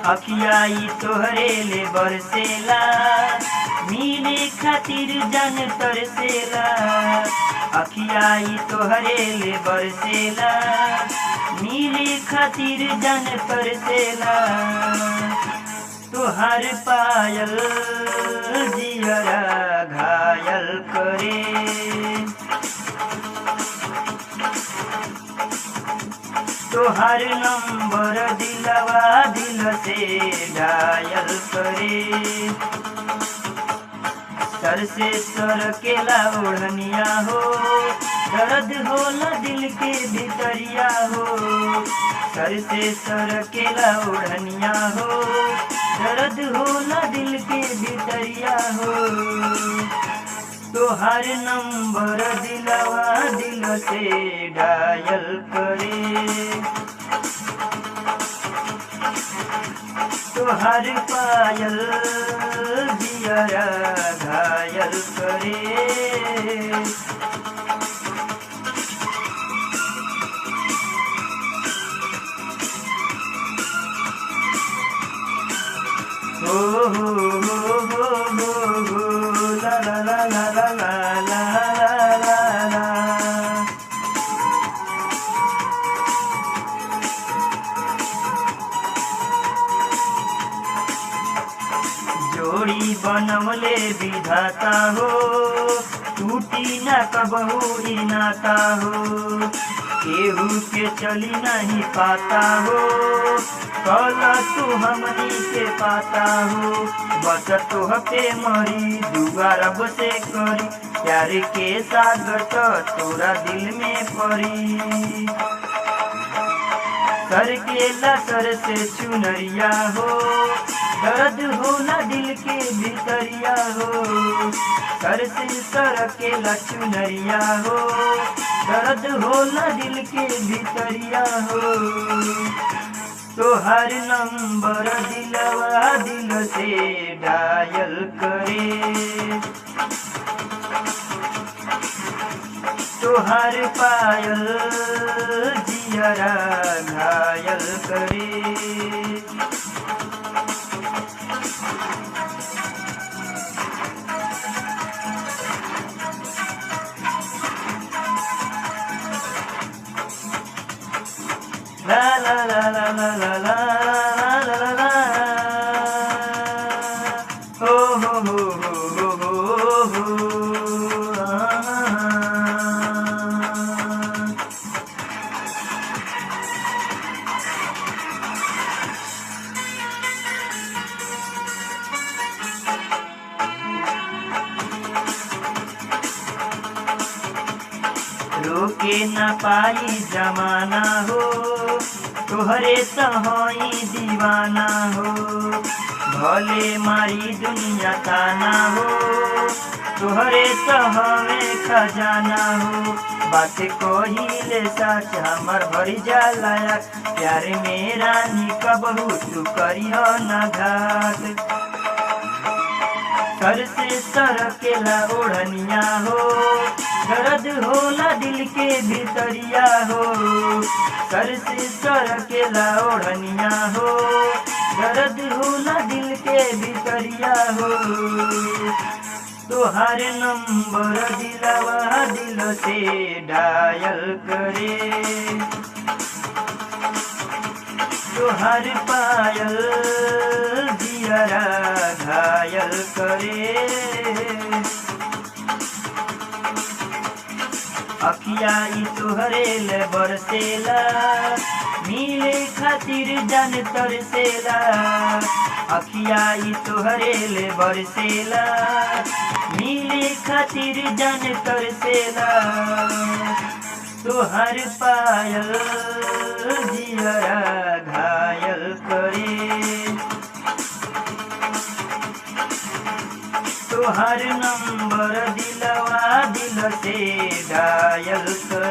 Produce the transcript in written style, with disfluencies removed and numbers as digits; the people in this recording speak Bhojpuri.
अखियाई तोहरे ले बरसेला, मिले खातिर जान तरसेला। अखियाई तोहरे ले बरसेला, मिले खातिर जान तरसेला। तोहर पायल जियरा घायल करे, तोहर नंबर दिलवा दिल से घायल करे। सर से सर केला ओढ़निया हो, दर्द होला दिल के भितरिया हो। सर से सर केला ओढ़निया हो, दर्द होला दिल के भितरिया हो। तोहर नंबर दिलवा दिल से घायल करे, तोहर पायल जियरा घायल करे। हो हो हो हो हो हो ला ला ला ला ला ला ला ला ला। जोड़ी बनवले विधाता हो, टूटी न कबहू ई नाता हो। केहू के चली नहीं पाता हो, कल तू हमनी के पाता हो। बस तोह पे मरी दुआ रब से करी, प्यार के सागर तो तोरा दिल में पड़ी। सर के लसर से चुनरिया हो, दर्द होला दिल के भितरिया हो। सर से सर के लचुनरिया हो, दर्द होला दिल के भितरिया हो। तोहर नंबर दिलवा दिल से घायल करे, तोहर पायल जियरा घायल करे। ला ला ला ला ला ला ला ला ला ला। हो हो हो हो हो हो रोके न पाई जमाना हो, तोहरे तोहई दीवाना हो। भले मारी दुनिया ताना हो, तोहरे तोहमे खजाना हो। बात कहिले सच हमर भरी जाला, प्यार मेरा निकबहू तू करियो न घात। सर से सर केला ओढ़निया हो, दर्द होला दिल के भितरिया हो। सर से सर केला ओढ़निया हो, दर्द होला दिल के भितरिया हो। तोहर नंबर दिलवा दिल से घायल करे, तोहर पायल जियरा घायल करे। अखियाई तोहरे ले बरसेला, मिले खातिर जान तरसेला। अखियाई तोहरे ले बरसेला, मिले खातिर जान तरसेला। तोहर पायल जियरा घायल करे, तोहर नंबर दिलवा दिल से घायल करे।